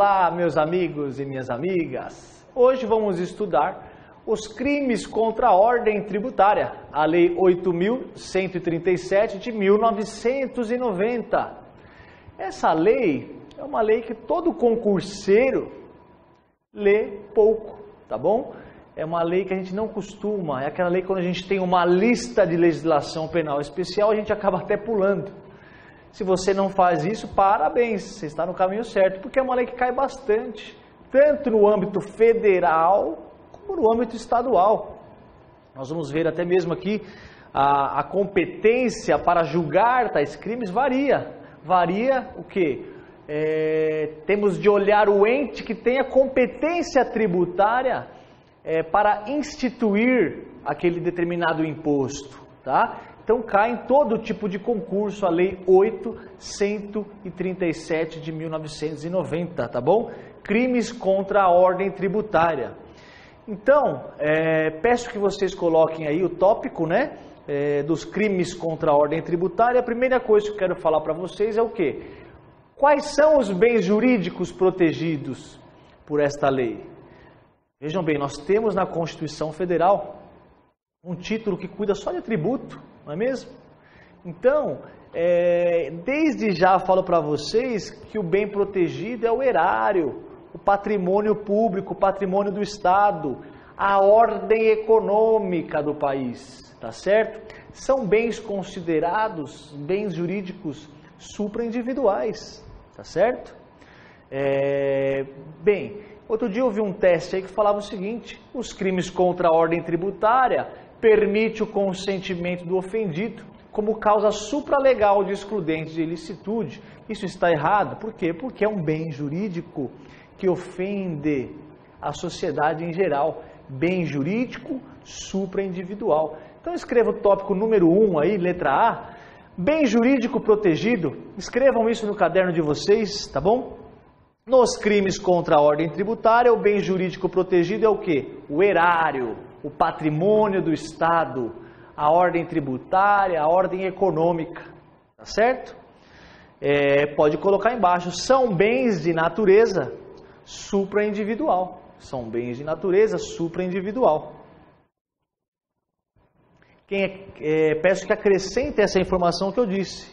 Olá, meus amigos e minhas amigas. Hoje vamos estudar os crimes contra a ordem tributária, a Lei 8.137 de 1990. Essa lei é uma lei que todo concurseiro lê pouco, tá bom? É uma lei que a gente não costuma, é aquela lei que quando a gente tem uma lista de legislação penal especial, a gente acaba até pulando. Se você não faz isso, parabéns, você está no caminho certo, porque é uma lei que cai bastante, tanto no âmbito federal, como no âmbito estadual. Nós vamos ver até mesmo aqui, a competência para julgar tais crimes varia. Varia o quê? Temos de olhar o ente que tem a competência tributária para instituir aquele determinado imposto, tá? Então cai em todo tipo de concurso a Lei 8.137 de 1990, tá bom? Crimes contra a ordem tributária. Então, peço que vocês coloquem aí o tópico, né, dos crimes contra a ordem tributária. A primeira coisa que eu quero falar para vocês é o quê? Quais são os bens jurídicos protegidos por esta lei? Vejam bem, nós temos na Constituição Federal um título que cuida só de tributo, não é mesmo? Então, desde já falo para vocês que o bem protegido é o erário, o patrimônio público, o patrimônio do Estado, a ordem econômica do país, tá certo? São bens considerados bens jurídicos supraindividuais, tá certo? Bem, outro dia eu vi um teste aí que falava o seguinte: os crimes contra a ordem tributária permite o consentimento do ofendido como causa supralegal de excludente de ilicitude. Isso está errado. Por quê? Porque é um bem jurídico que ofende a sociedade em geral. Bem jurídico supraindividual. Então escreva o tópico número 1 aí, letra A. Bem jurídico protegido. Escrevam isso no caderno de vocês, tá bom? Nos crimes contra a ordem tributária, o bem jurídico protegido é o quê? O erário, o patrimônio do Estado, a ordem tributária, a ordem econômica, tá certo? Pode colocar embaixo, são bens de natureza supraindividual. São bens de natureza supraindividual. Peço que acrescente essa informação que eu disse.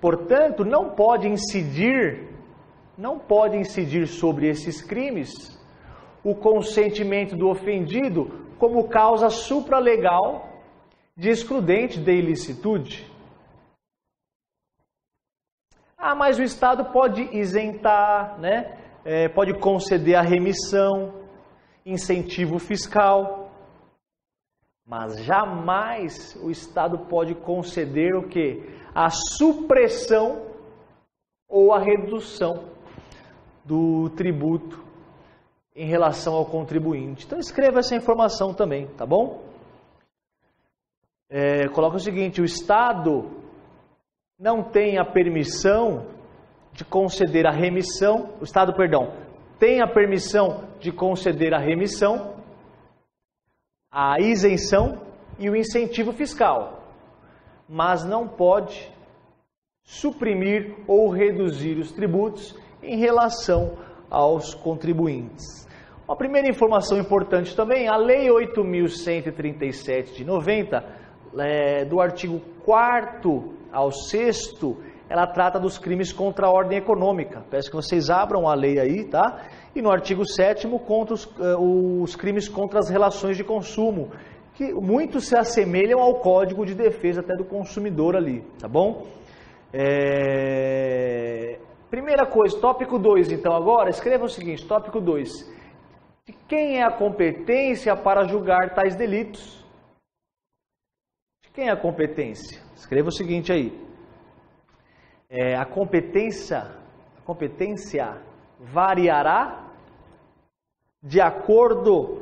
Portanto, não pode incidir sobre esses crimes o consentimento do ofendido como causa supralegal de excludente de ilicitude. Mas o Estado pode isentar, né? Pode conceder a remissão, incentivo fiscal, mas jamais o Estado pode conceder o quê? A supressão ou a redução do tributo em relação ao contribuinte. Então escreva essa informação também, tá bom? Coloca o seguinte: o Estado não tem a permissão de conceder a remissão, tem a permissão de conceder a remissão, a isenção e o incentivo fiscal, mas não pode suprimir ou reduzir os tributos em relação aos contribuintes. Uma primeira informação importante também, a Lei 8.137 de 90, do artigo 4º ao 6º, ela trata dos crimes contra a ordem econômica. Peço que vocês abram a lei aí, tá? E no artigo 7º, contra os crimes contra as relações de consumo, que muitos se assemelham ao Código de Defesa até do Consumidor ali, tá bom? Primeira coisa, tópico 2, então agora, escreva o seguinte, tópico 2. De quem é a competência para julgar tais delitos? De quem é a competência? Escreva o seguinte aí. A competência variará de acordo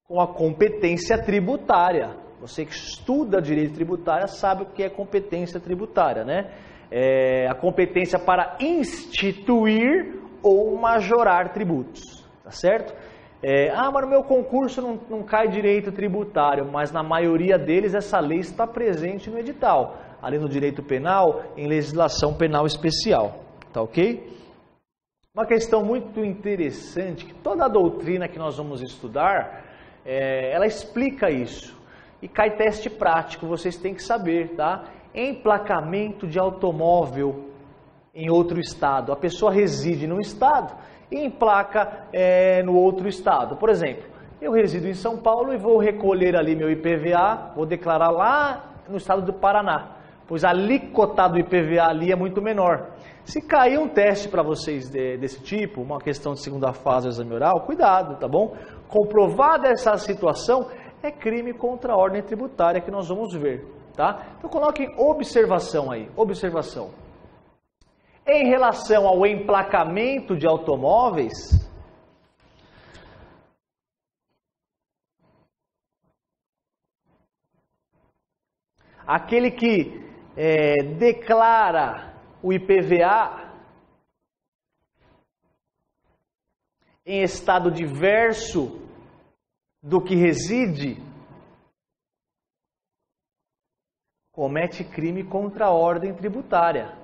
com a competência tributária. Você que estuda direito tributário sabe o que é competência tributária, né? A competência para instituir ou majorar tributos, tá certo? Mas no meu concurso não cai direito tributário, mas na maioria deles essa lei está presente no edital, além do direito penal, em legislação penal especial, tá ok? Uma questão muito interessante, que toda a doutrina que nós vamos estudar, ela explica isso. E cai teste prático, vocês têm que saber, tá? Emplacamento de automóvel em outro estado. A pessoa reside num estado e emplaca no outro estado. Por exemplo, eu resido em São Paulo e vou recolher ali meu IPVA, vou declarar lá no estado do Paraná, pois a alíquota do IPVA ali é muito menor. Se cair um teste para vocês desse tipo, uma questão de segunda fase do exame oral, cuidado, tá bom? Comprovada essa situação, é crime contra a ordem tributária que nós vamos ver, tá? Então coloquem observação aí, observação. Em relação ao emplacamento de automóveis, aquele que declara o IPVA em estado diverso do que reside, comete crime contra a ordem tributária.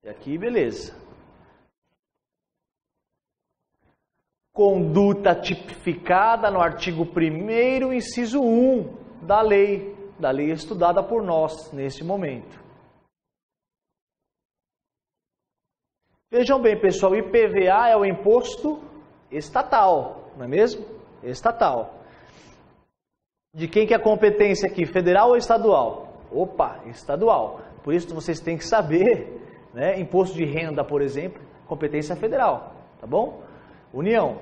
E aqui, beleza. Conduta tipificada no artigo 1º, inciso 1 da lei estudada por nós neste momento. Vejam bem, pessoal, IPVA é o imposto estatal, não é mesmo? Estatal. De quem que é a competência aqui, federal ou estadual? Opa, estadual. Por isso vocês têm que saber, né? Imposto de renda, por exemplo, competência federal, tá bom? União.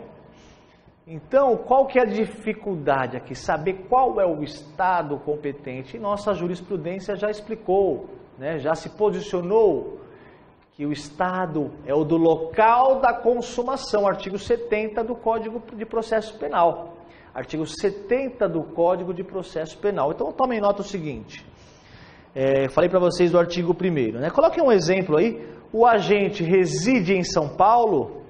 Então, qual que é a dificuldade aqui? Saber qual é o estado competente. E nossa jurisprudência já explicou, né? Já se posicionou que o estado é o do local da consumação, artigo 70 do Código de Processo Penal. Artigo 70 do Código de Processo Penal. Então, tomem nota o seguinte. Falei para vocês do artigo 1º, né? Coloquem um exemplo aí. O agente reside em São Paulo,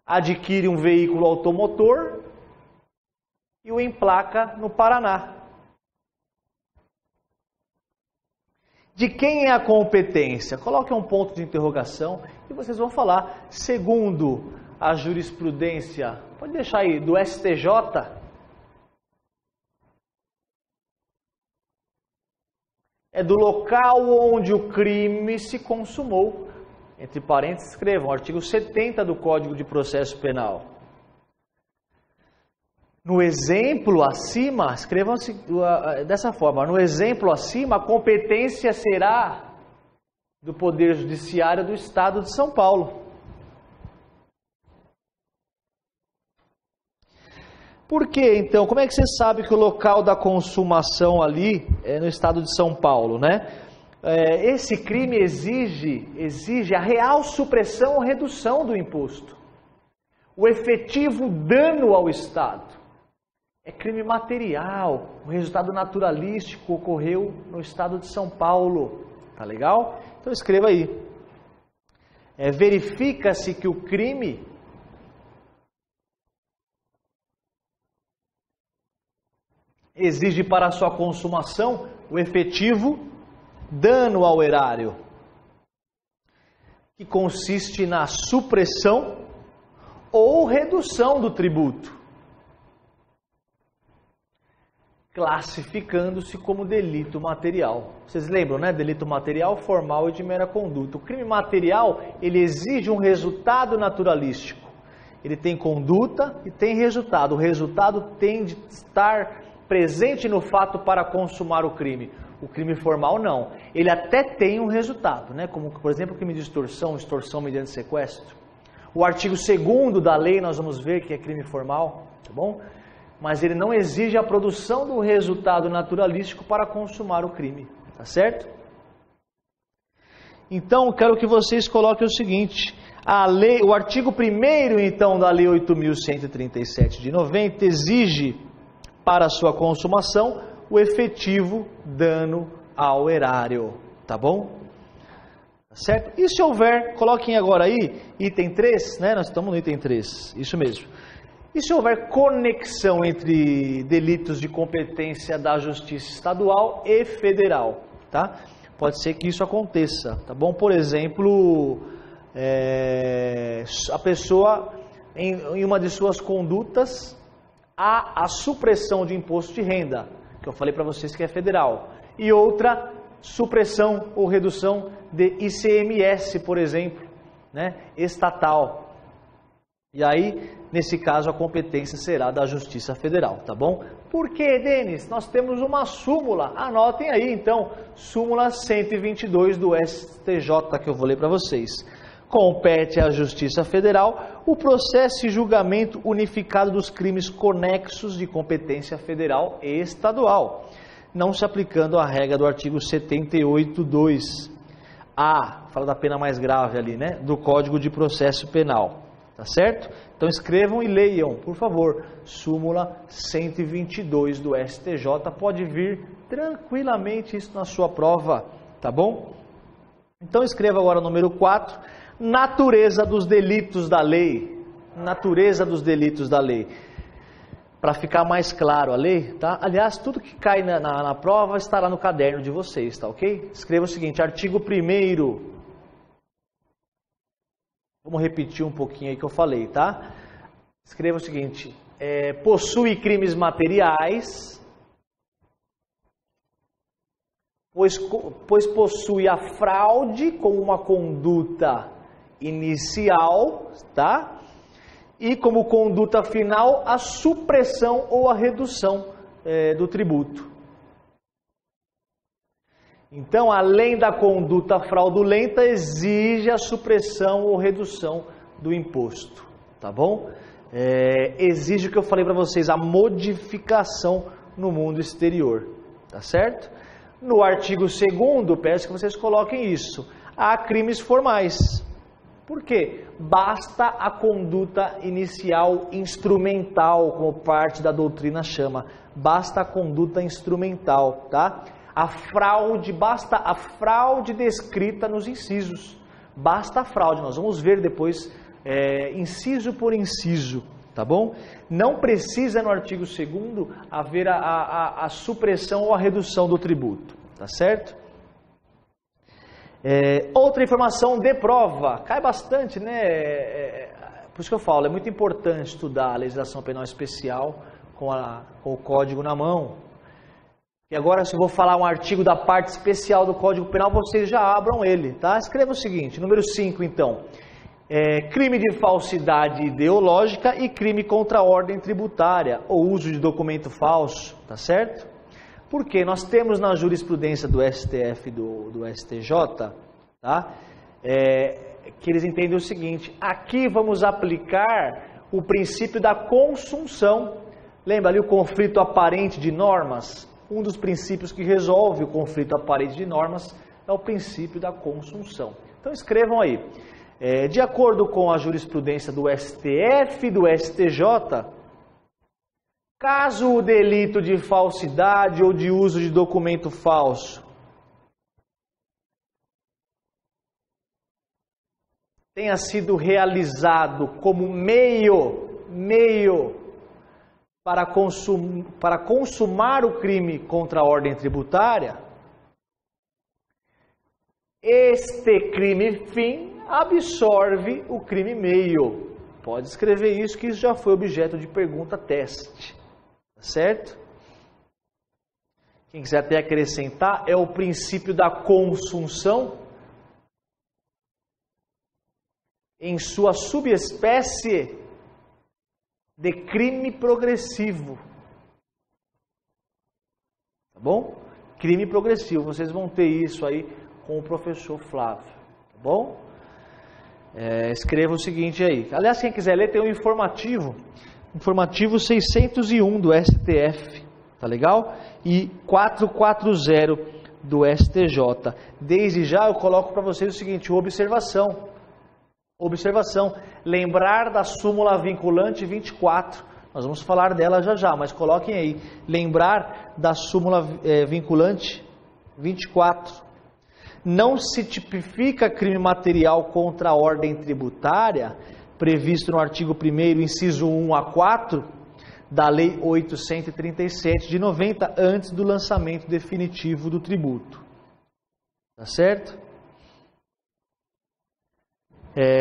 adquire um veículo automotor e o emplaca no Paraná. De quem é a competência? Coloque um ponto de interrogação e vocês vão falar, segundo a jurisprudência, pode deixar aí, do STJ, é do local onde o crime se consumou. Entre parênteses, escrevam, artigo 70 do Código de Processo Penal. No exemplo acima, escrevam dessa forma, no exemplo acima, a competência será do Poder Judiciário do Estado de São Paulo. Por quê, então? Como é que você sabe que o local da consumação ali é no Estado de São Paulo, né? Esse crime exige a real supressão ou redução do imposto. O efetivo dano ao Estado. É crime material, o resultado naturalístico ocorreu no Estado de São Paulo. Tá legal? Então escreva aí. Verifica-se que o crime exige para sua consumação o efetivo dano ao erário, que consiste na supressão ou redução do tributo, classificando-se como delito material. Vocês lembram, né? Delito material, formal e de mera conduta. O crime material, ele exige um resultado naturalístico. Ele tem conduta e tem resultado. O resultado tem de estar presente no fato para consumar o crime. O crime formal não. Ele até tem um resultado, né? Como, por exemplo, o crime de extorsão mediante sequestro. O artigo 2º da lei, nós vamos ver que é crime formal, tá bom? Mas ele não exige a produção do resultado naturalístico para consumar o crime, tá certo? Então, quero que vocês coloquem o seguinte, o artigo 1º, então, da Lei 8.137 de 90, exige para sua consumação o efetivo dano ao erário, tá bom? Tá certo? E se houver, coloquem agora aí, item 3, né? Nós estamos no item 3, isso mesmo. E se houver conexão entre delitos de competência da Justiça Estadual e Federal, tá? Pode ser que isso aconteça, tá bom? Por exemplo, a pessoa, em uma de suas condutas, há a supressão de imposto de renda, que eu falei para vocês que é federal, e outra, supressão ou redução de ICMS, por exemplo, né, estatal. E aí, nesse caso, a competência será da Justiça Federal, tá bom? Por quê, Denis? Nós temos uma súmula, anotem aí então, súmula 122 do STJ, que eu vou ler para vocês. Compete à Justiça Federal o processo e julgamento unificado dos crimes conexos de competência federal e estadual, não se aplicando a regra do artigo 78.2. Fala da pena mais grave ali, né? Do Código de Processo Penal. Tá certo? Então escrevam e leiam, por favor, súmula 122 do STJ, pode vir tranquilamente isso na sua prova, tá bom? Então escreva agora o número 4, natureza dos delitos da lei. Natureza dos delitos da lei. Para ficar mais claro a lei, tá? Aliás, tudo que cai na prova estará no caderno de vocês, tá ok? Escreva o seguinte, artigo 1º. Vamos repetir um pouquinho aí que eu falei, tá? Escreva o seguinte, possui crimes materiais, pois possui a fraude como uma conduta inicial, tá? E como conduta final, a supressão ou a redução do tributo. Então, além da conduta fraudulenta, exige a supressão ou redução do imposto, tá bom? Exige o que eu falei para vocês, a modificação no mundo exterior, tá certo? No artigo 2º, peço que vocês coloquem isso, há crimes formais. Por quê? Basta a conduta inicial instrumental, como parte da doutrina chama, basta a conduta instrumental, tá? A fraude, basta a fraude descrita nos incisos. Basta a fraude, nós vamos ver depois, inciso por inciso, tá bom? Não precisa no artigo 2º haver a supressão ou a redução do tributo, tá certo? Outra informação de prova, cai bastante, né? Por isso que eu falo, é muito importante estudar a legislação penal especial com o código na mão. E agora, se eu vou falar um artigo da parte especial do Código Penal, vocês já abram ele, tá? Escreva o seguinte, número 5, então. Crime de falsidade ideológica e crime contra a ordem tributária, ou uso de documento falso, tá certo? Porque nós temos na jurisprudência do STF e do STJ, tá? Que eles entendem o seguinte, aqui vamos aplicar o princípio da consunção. Lembra ali o conflito aparente de normas? Um dos princípios que resolve o conflito aparente de normas é o princípio da consunção. Então escrevam aí, de acordo com a jurisprudência do STF e do STJ, caso o delito de falsidade ou de uso de documento falso tenha sido realizado como meio para consumar o crime contra a ordem tributária, este crime fim absorve o crime meio. Pode escrever isso, que isso já foi objeto de pergunta teste, tá certo? Quem quiser até acrescentar, é o princípio da consunção em sua subespécie de crime progressivo, tá bom? Crime progressivo, vocês vão ter isso aí com o professor Flávio, tá bom? Escreva o seguinte aí, aliás, quem quiser ler tem um informativo 601 do STF, tá legal? E 440 do STJ. Desde já eu coloco para vocês o seguinte, observação, lembrar da súmula vinculante 24, nós vamos falar dela já, mas coloquem aí, lembrar da súmula vinculante 24, não se tipifica crime material contra a ordem tributária, previsto no artigo 1º, inciso 1 a 4, da Lei 837 de 90, antes do lançamento definitivo do tributo, tá certo?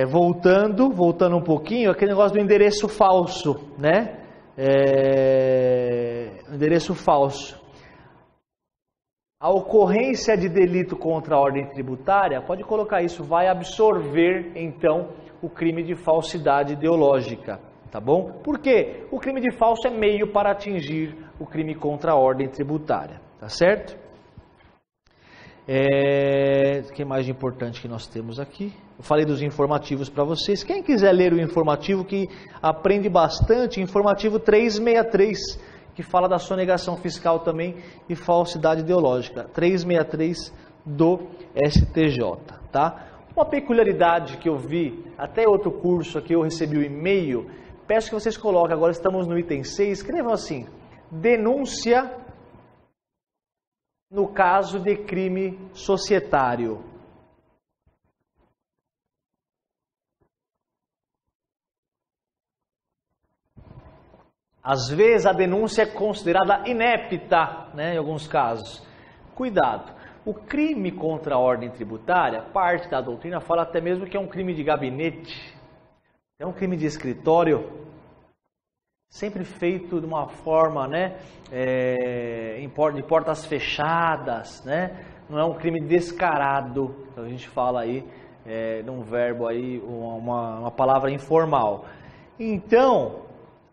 Voltando um pouquinho, aquele negócio do endereço falso, né? Endereço falso. A ocorrência de delito contra a ordem tributária, pode colocar isso, vai absorver, então, o crime de falsidade ideológica, tá bom? Por quê? O crime de falso é meio para atingir o crime contra a ordem tributária, tá certo? O que mais de importante que nós temos aqui? Eu falei dos informativos para vocês. Quem quiser ler o informativo, que aprende bastante, informativo 363, que fala da sonegação fiscal também e falsidade ideológica. 363 do STJ, tá? Uma peculiaridade que eu vi, até outro curso aqui eu recebi o e-mail, peço que vocês coloquem, agora estamos no item 6, escrevam assim, denúncia no caso de crime societário. Às vezes a denúncia é considerada inepta, né, em alguns casos. Cuidado, o crime contra a ordem tributária, parte da doutrina fala até mesmo que é um crime de gabinete, é um crime de escritório, sempre feito de uma forma, né, de portas fechadas, né, não é um crime descarado, então a gente fala aí, num verbo aí, uma palavra informal. Então,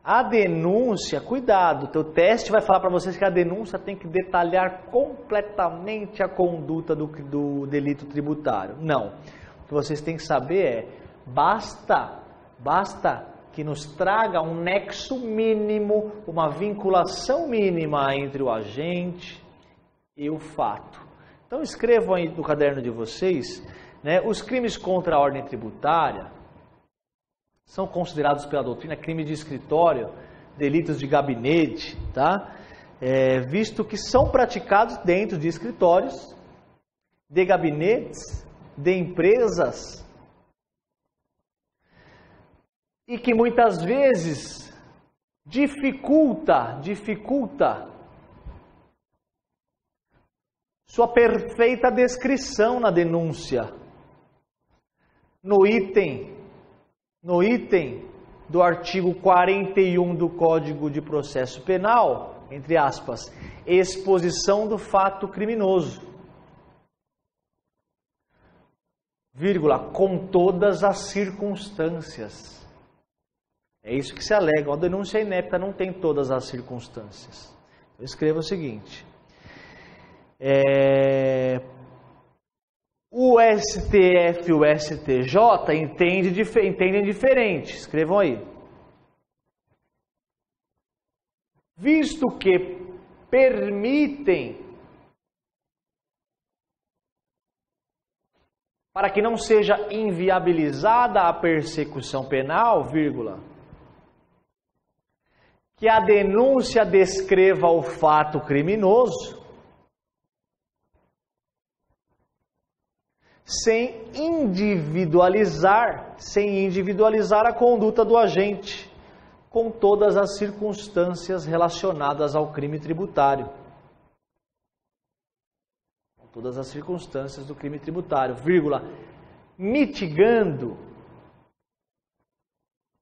a denúncia, cuidado, o teu teste vai falar para vocês que a denúncia tem que detalhar completamente a conduta do delito tributário. Não, o que vocês têm que saber basta que nos traga um nexo mínimo, uma vinculação mínima entre o agente e o fato. Então escrevam aí no caderno de vocês, né, os crimes contra a ordem tributária são considerados pela doutrina crime de escritório, delitos de gabinete, tá? Visto que são praticados dentro de escritórios, de gabinetes, de empresas, e que muitas vezes dificulta sua perfeita descrição na denúncia. No item do artigo 41 do Código de Processo Penal, entre aspas, exposição do fato criminoso, vírgula, com todas as circunstâncias. É isso que se alega. A denúncia inepta não tem todas as circunstâncias. Eu escrevo o seguinte. O STF e o STJ entendem diferente. Escrevam aí. Visto que permitem, para que não seja inviabilizada a persecução penal, vírgula, que a denúncia descreva o fato criminoso, sem individualizar a conduta do agente, com todas as circunstâncias relacionadas ao crime tributário. Com todas as circunstâncias do crime tributário, vírgula, mitigando,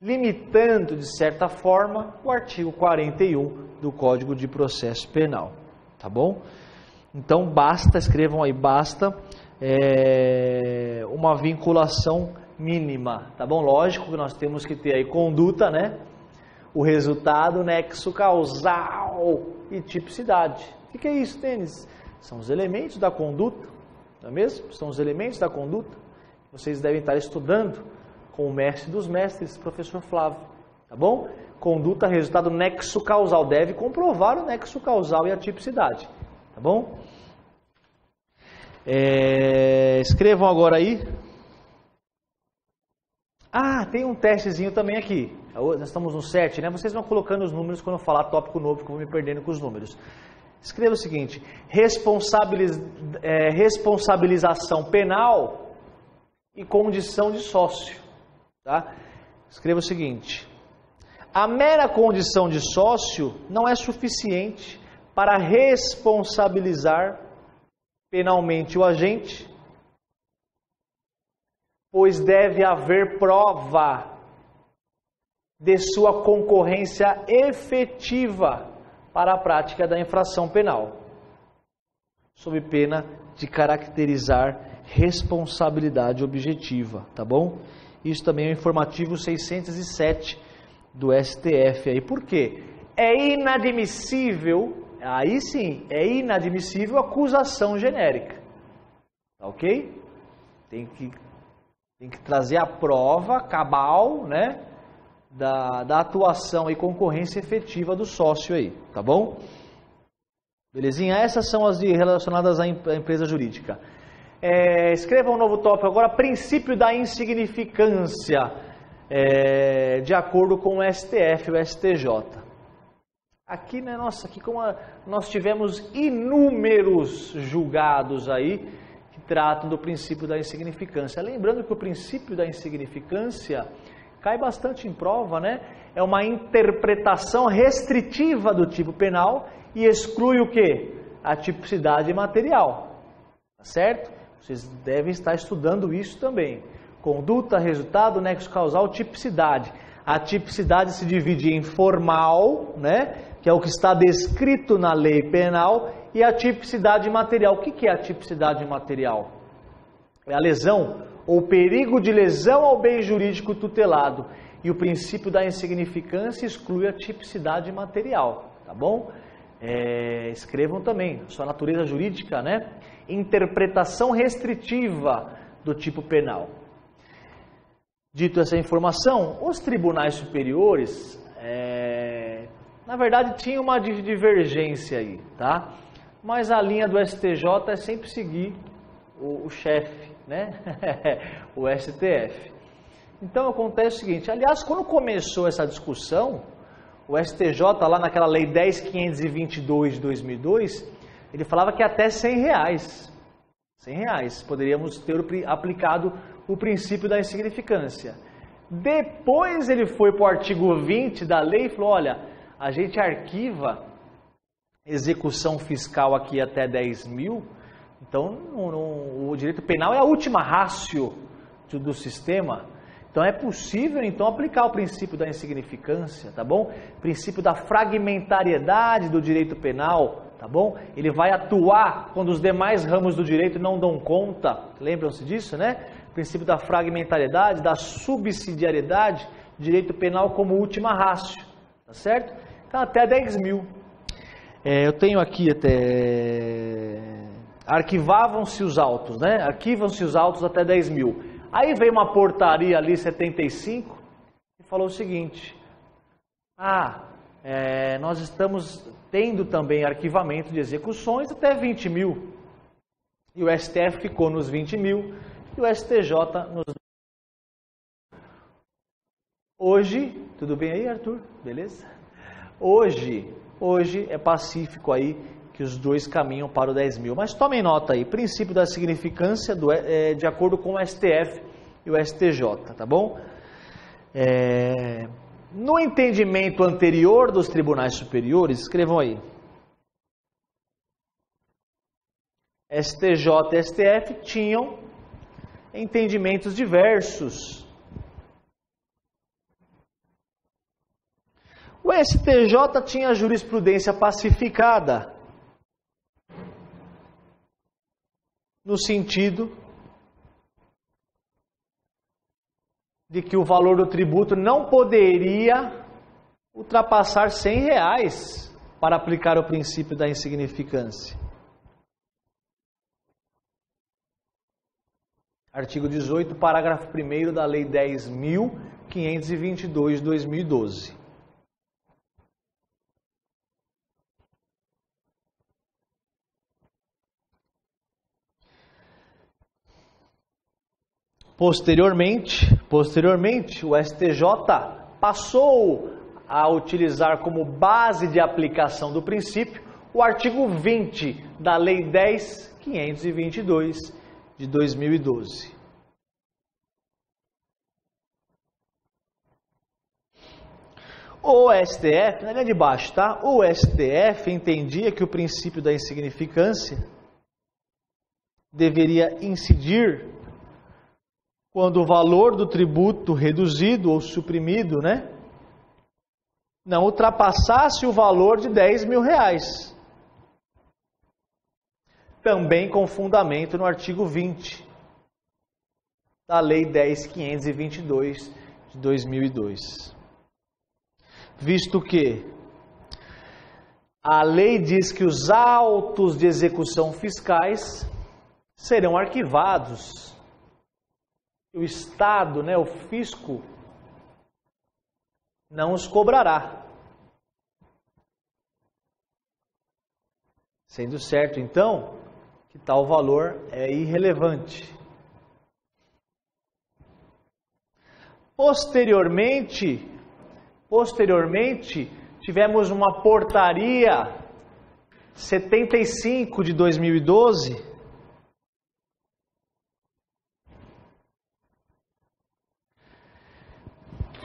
limitando, de certa forma, o artigo 41 do Código de Processo Penal. Tá bom? Então, escrevam aí, uma vinculação mínima, tá bom? Lógico que nós temos que ter aí conduta, né? O resultado, nexo causal e tipicidade. O que é isso, Tênis? São os elementos da conduta, não é mesmo? São os elementos da conduta. Vocês devem estar estudando com o mestre dos mestres, professor Flávio, tá bom? Conduta, resultado, nexo causal. Deve comprovar o nexo causal e a tipicidade, tá bom? Escrevam agora aí. Tem um testezinho também aqui. Nós estamos no 7, né? Vocês vão colocando os números quando eu falar tópico novo, que eu vou me perdendo com os números. Escreva o seguinte: responsabilização penal e condição de sócio. Tá? Escreva o seguinte: a mera condição de sócio não é suficiente para responsabilizar penalmente o agente pois deve haver prova de sua concorrência efetiva para a prática da infração penal, sob pena de caracterizar responsabilidade objetiva, tá bom? Isso também é o informativo 607 do STF aí. Por quê? É inadmissível, aí sim, é inadmissível acusação genérica, tá ok? Tem que trazer a prova cabal, né, da atuação e concorrência efetiva do sócio aí, tá bom? Belezinha? Essas são as relacionadas à empresa jurídica. Escreva um novo tópico agora, princípio da insignificância, de acordo com o STF e o STJ. Aqui, né, nossa, aqui como nós tivemos inúmeros julgados aí que tratam do princípio da insignificância. Lembrando que o princípio da insignificância cai bastante em prova, né? É uma interpretação restritiva do tipo penal e exclui o quê? A tipicidade material, tá certo? Vocês devem estar estudando isso também. Conduta, resultado, nexo causal, tipicidade. A tipicidade se divide em formal, né? Que é o que está descrito na lei penal, e a tipicidade material. O que é a tipicidade material? É a lesão ou perigo de lesão ao bem jurídico tutelado. E o princípio da insignificância exclui a tipicidade material, tá bom? Escrevam também, sua natureza jurídica, né? Interpretação restritiva do tipo penal. Dito essa informação, os tribunais superiores, na verdade, tinha uma divergência aí, tá? Mas a linha do STJ é sempre seguir o chefe, né? O STF. Então acontece o seguinte, aliás, quando começou essa discussão, o STJ, lá naquela lei 10.522 de 2002, ele falava que até R$100, poderíamos ter aplicado o princípio da insignificância. Depois ele foi para o artigo 20 da lei e falou, olha, a gente arquiva execução fiscal aqui até 10 mil, então o direito penal é a última ratio do sistema. Então é possível então aplicar o princípio da insignificância, tá bom? Princípio da fragmentariedade do direito penal, tá bom? Ele vai atuar quando os demais ramos do direito não dão conta. Lembram-se disso, né? Princípio da fragmentariedade, da subsidiariedade, direito penal como última ratio, tá certo? Então até 10 mil. Eu tenho aqui até... Arquivavam-se os autos, né? Arquivam-se os autos até 10 mil. Aí veio uma portaria ali, 75, e falou o seguinte, nós estamos tendo também arquivamento de execuções até 20 mil. E o STF ficou nos 20 mil e o STJ nos... Hoje, tudo bem aí, Arthur? Beleza? Hoje é pacífico aí que os dois caminham para o 10 mil. Mas tomem nota aí, princípio da significância de acordo com o STF e o STJ, tá bom? No entendimento anterior dos tribunais superiores, escrevam aí. STJ e STF tinham entendimentos diversos. O STJ tinha a jurisprudência pacificada, no sentido de que o valor do tributo não poderia ultrapassar R$100 para aplicar o princípio da insignificância. Artigo 18, parágrafo 1º da Lei 10.522 de 2012. Posteriormente, o STJ passou a utilizar como base de aplicação do princípio o artigo 20 da Lei 10.522 de 2012. O STF, na linha de baixo, tá? O STF entendia que o princípio da insignificância deveria incidir quando o valor do tributo reduzido ou suprimido, né, não ultrapassasse o valor de R$10.000. Também com fundamento no artigo 20 da Lei 10.522 de 2002. Visto que a lei diz que os autos de execução fiscais serão arquivados. O Estado, né, o fisco, não os cobrará. Sendo certo, então, que tal valor é irrelevante. Posteriormente, tivemos uma portaria 75 de 2012,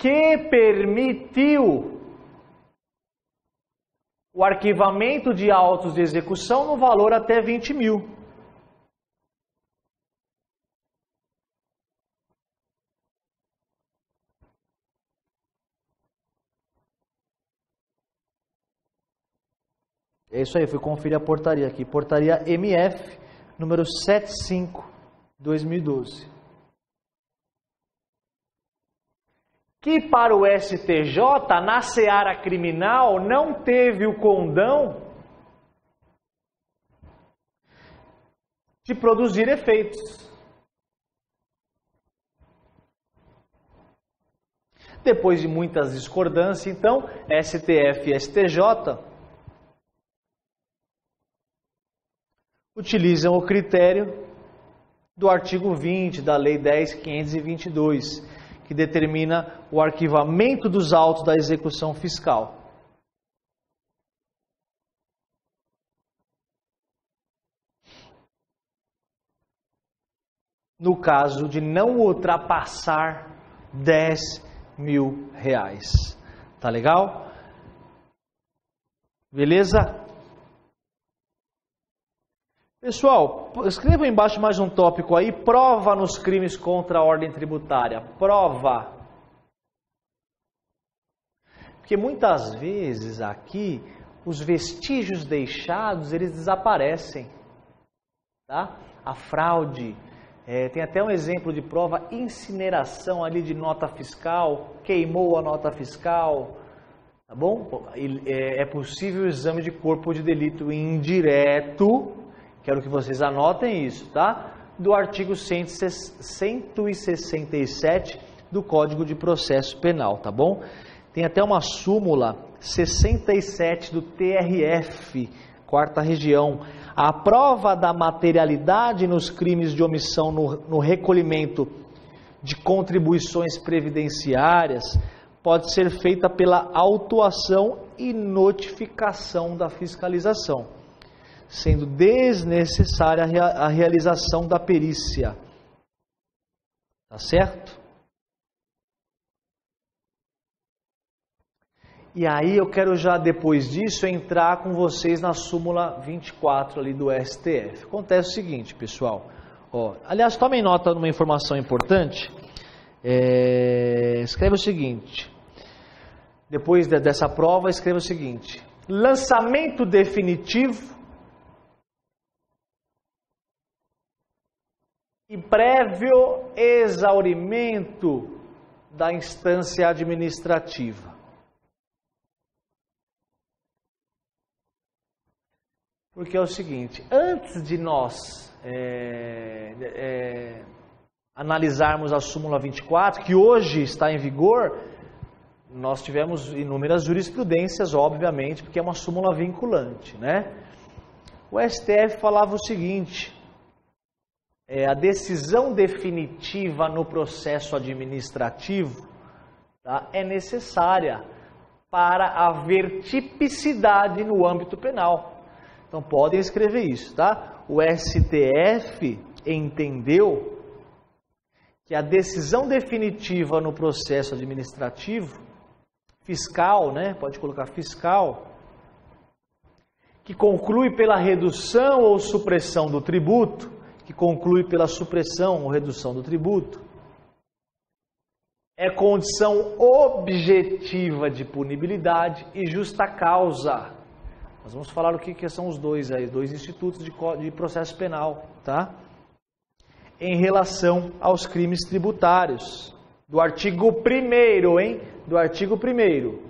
que permitiu o arquivamento de autos de execução no valor até R$20.000. É isso aí, fui conferir a portaria aqui. Portaria MF, número 75, 2012. Que para o STJ, na seara criminal, não teve o condão de produzir efeitos. Depois de muitas discordâncias, então, STF e STJ utilizam o critério do artigo 20 da Lei 10.522, que determina o arquivamento dos autos da execução fiscal. No caso de não ultrapassar R$10.000. Tá legal? Beleza? Pessoal, escreva embaixo mais um tópico aí, prova nos crimes contra a ordem tributária. Prova. Porque muitas vezes aqui, os vestígios deixados, eles desaparecem. Tá? A fraude, tem até um exemplo de prova, incineração ali de nota fiscal, queimou a nota fiscal. Tá bom? É possível o exame de corpo de delito indireto. Quero que vocês anotem isso, tá? Do artigo 167 do Código de Processo Penal, tá bom? Tem até uma súmula 67 do TRF, 4ª Região. A prova da materialidade nos crimes de omissão no recolhimento de contribuições previdenciárias pode ser feita pela autuação e notificação da fiscalização, sendo desnecessária a realização da perícia. Tá certo? E aí eu quero já, depois disso, entrar com vocês na súmula 24 ali do STF. Acontece o seguinte, pessoal. Aliás, tomem nota de uma informação importante. Escreve o seguinte. Depois dessa prova, escreva o seguinte. Lançamento definitivo e prévio exaurimento da instância administrativa. Porque é o seguinte, antes de nós analisarmos a súmula 24, que hoje está em vigor, nós tivemos inúmeras jurisprudências, obviamente, porque é uma súmula vinculante, né? O STF falava o seguinte: a decisão definitiva no processo administrativo, tá, é necessária para haver tipicidade no âmbito penal. Então podem escrever isso, tá? O STF entendeu que a decisão definitiva no processo administrativo, fiscal, né? Pode colocar fiscal, que conclui pela redução ou supressão do tributo, que conclui pela supressão ou redução do tributo, é condição objetiva de punibilidade e justa causa. Nós vamos falar o que são os dois aí, dois institutos de processo penal, tá? Em relação aos crimes tributários. Do artigo 1º, hein? Do artigo 1º.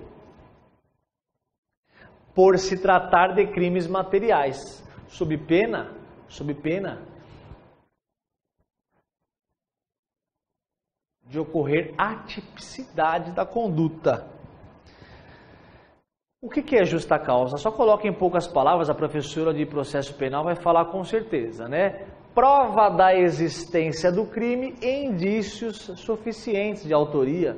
Por se tratar de crimes materiais, sob pena de ocorrer atipicidade da conduta. O que é justa causa? Só coloca em poucas palavras, a professora de processo penal vai falar com certeza, né? Prova da existência do crime e indícios suficientes de autoria,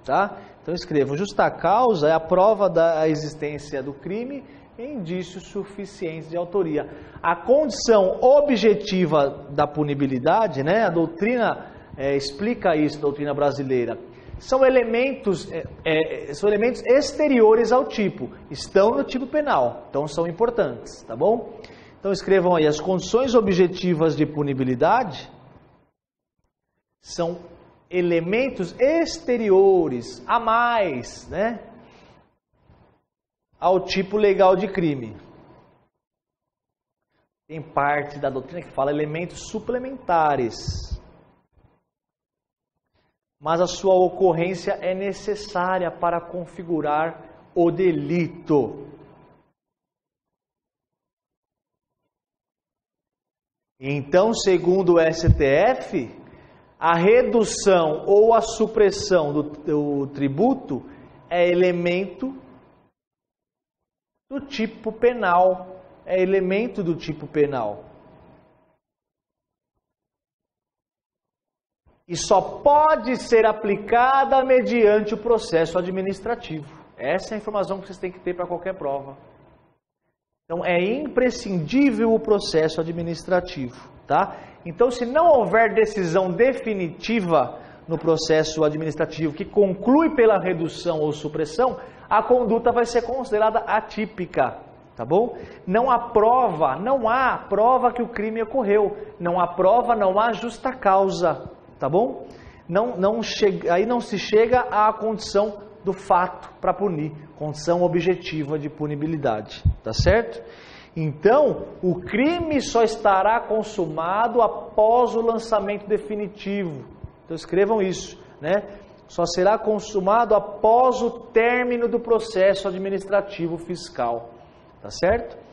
tá? Então escrevo, justa causa é a prova da existência do crime e indícios suficientes de autoria. A condição objetiva da punibilidade, né? A doutrina explica isso, a doutrina brasileira. São elementos exteriores ao tipo, estão no tipo penal, então são importantes, tá bom? Então escrevam aí, as condições objetivas de punibilidade são elementos exteriores a mais, né, ao tipo legal de crime. Tem parte da doutrina que fala elementos suplementares. Mas a sua ocorrência é necessária para configurar o delito. Então, segundo o STF, a redução ou a supressão do tributo é elemento do tipo penal. É elemento do tipo penal. E só pode ser aplicada mediante o processo administrativo. Essa é a informação que vocês têm que ter para qualquer prova. Então, é imprescindível o processo administrativo, tá? Então, se não houver decisão definitiva no processo administrativo que conclui pela redução ou supressão, a conduta vai ser considerada atípica, tá bom? Não há prova que o crime ocorreu. Não há prova, não há justa causa. Tá bom? Aí não se chega à condição do fato para punir, condição objetiva de punibilidade, tá certo? Então, o crime só estará consumado após o lançamento definitivo. Então escrevam isso, né? Só será consumado após o término do processo administrativo fiscal, tá certo?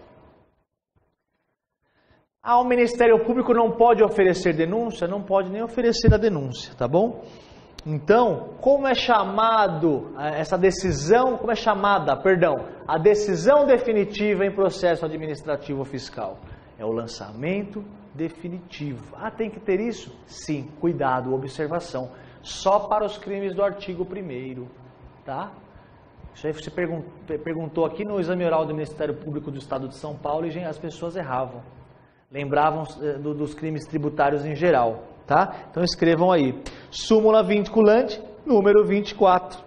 O Ministério Público não pode oferecer denúncia? Não pode nem oferecer a denúncia, tá bom? Então, como é chamado essa decisão, a decisão definitiva em processo administrativo fiscal? É o lançamento definitivo. Tem que ter isso? Sim, cuidado, observação. Só para os crimes do artigo 1º, tá? Isso aí você perguntou aqui no exame oral do Ministério Público do Estado de São Paulo e as pessoas erravam. Lembravam dos crimes tributários em geral, tá? Então escrevam aí, súmula vinculante, número 24.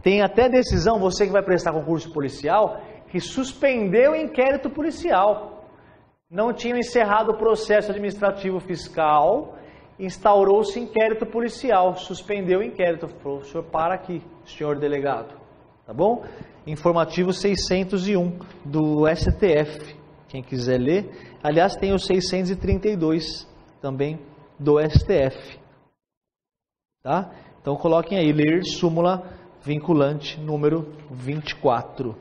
Tem até decisão, você que vai prestar concurso policial, que suspendeu o inquérito policial. Não tinham encerrado o processo administrativo fiscal, instaurou-se inquérito policial, suspendeu o inquérito. Falou, o senhor para aqui, senhor delegado, tá bom? Informativo 601 do STF. Quem quiser ler, aliás, tem o 632 também do STF, tá? Então coloquem aí, ler súmula vinculante número 24,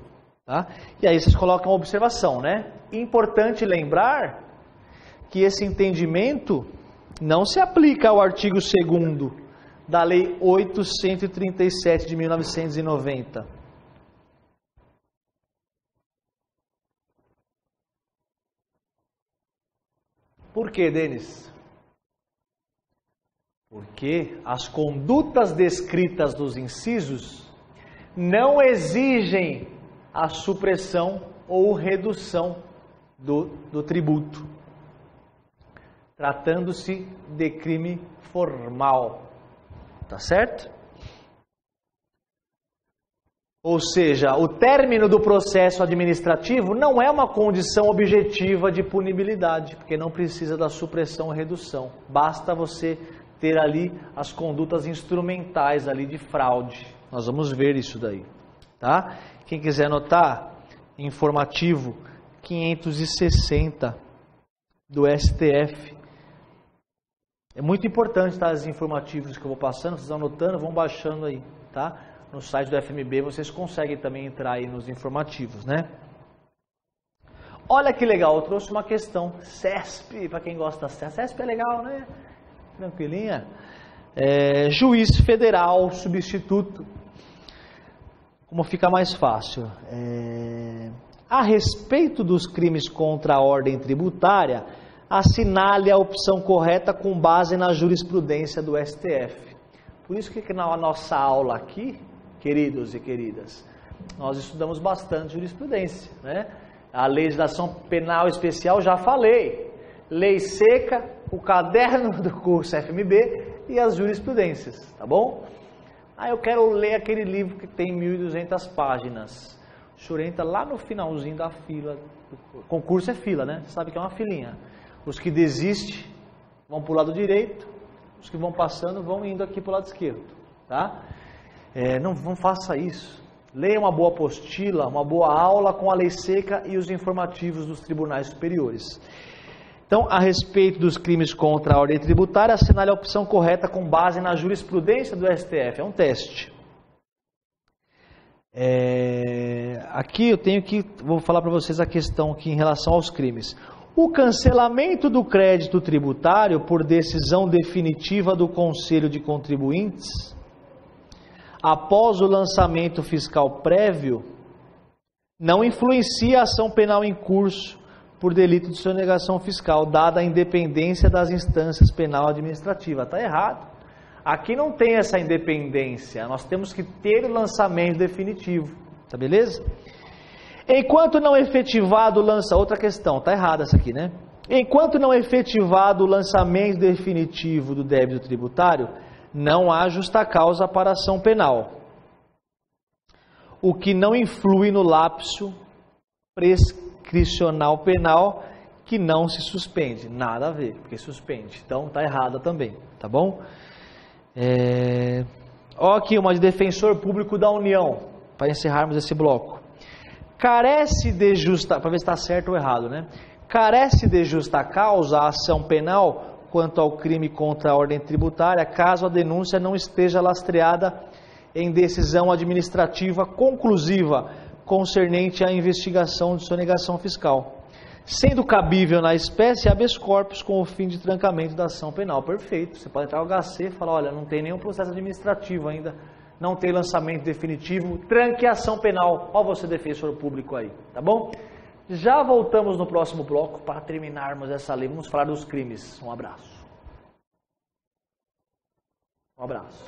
tá? E aí vocês colocam a observação, né? Importante lembrar que esse entendimento não se aplica ao artigo 2º da Lei 837 de 1990. Por quê, Denis? Porque as condutas descritas dos incisos não exigem a supressão ou redução do tributo, tratando-se de crime formal, tá certo? Ou seja, o término do processo administrativo não é uma condição objetiva de punibilidade, porque não precisa da supressão ou redução. Basta você ter ali as condutas instrumentais ali de fraude. Nós vamos ver isso daí, tá? Quem quiser anotar, informativo 560 do STF. É muito importante, tá? Os informativos que eu vou passando, vocês anotando, vão baixando aí, tá? No site do FMB vocês conseguem também entrar aí nos informativos, né? Olha que legal, eu trouxe uma questão, CESP, para quem gosta da CESP. CESP é legal, né? Tranquilinha. Juiz federal substituto. Como fica mais fácil? A respeito dos crimes contra a ordem tributária, assinale a opção correta com base na jurisprudência do STF. Por isso que na nossa aula aqui, queridos e queridas, nós estudamos bastante jurisprudência, né? A legislação penal especial, já falei. Lei seca, o caderno do curso FMB e as jurisprudências, tá bom? Eu quero ler aquele livro que tem 1.200 páginas. O senhor entra lá no finalzinho da fila. O concurso é fila, né? Você sabe que é uma filinha. Os que desistem vão para o lado direito, os que vão passando vão indo aqui para o lado esquerdo, tá? Não faça isso. Leia uma boa apostila, uma boa aula com a lei seca e os informativos dos tribunais superiores. Então, a respeito dos crimes contra a ordem tributária, assinale a opção correta com base na jurisprudência do STF. É um teste. Aqui vou falar para vocês a questão aqui em relação aos crimes. O cancelamento do crédito tributário por decisão definitiva do Conselho de Contribuintes após o lançamento fiscal prévio, não influencia a ação penal em curso por delito de sonegação fiscal, dada a independência das instâncias penal administrativa. Está errado. Aqui não tem essa independência, nós temos que ter o lançamento definitivo, tá beleza? Enquanto não efetivado outra questão, está errada essa aqui, né? Enquanto não efetivado o lançamento definitivo do débito tributário, não há justa causa para ação penal, o que não influi no lapso prescricional penal que não se suspende. Nada a ver, porque suspende. Então está errada também, tá bom? Ó aqui uma de defensor público da União, para encerrarmos esse bloco. Carece de justa, para ver se está certo ou errado, né? Carece de justa causa a ação penal quanto ao crime contra a ordem tributária, caso a denúncia não esteja lastreada em decisão administrativa conclusiva concernente à investigação de sonegação fiscal, sendo cabível na espécie habeas corpus com o fim de trancamento da ação penal. Perfeito, você pode entrar no HC e falar, olha, não tem nenhum processo administrativo ainda, não tem lançamento definitivo, tranque a ação penal. Olha você, defensor público aí, tá bom? Já voltamos no próximo bloco para terminarmos essa lei. Vamos falar dos crimes. Um abraço. Um abraço.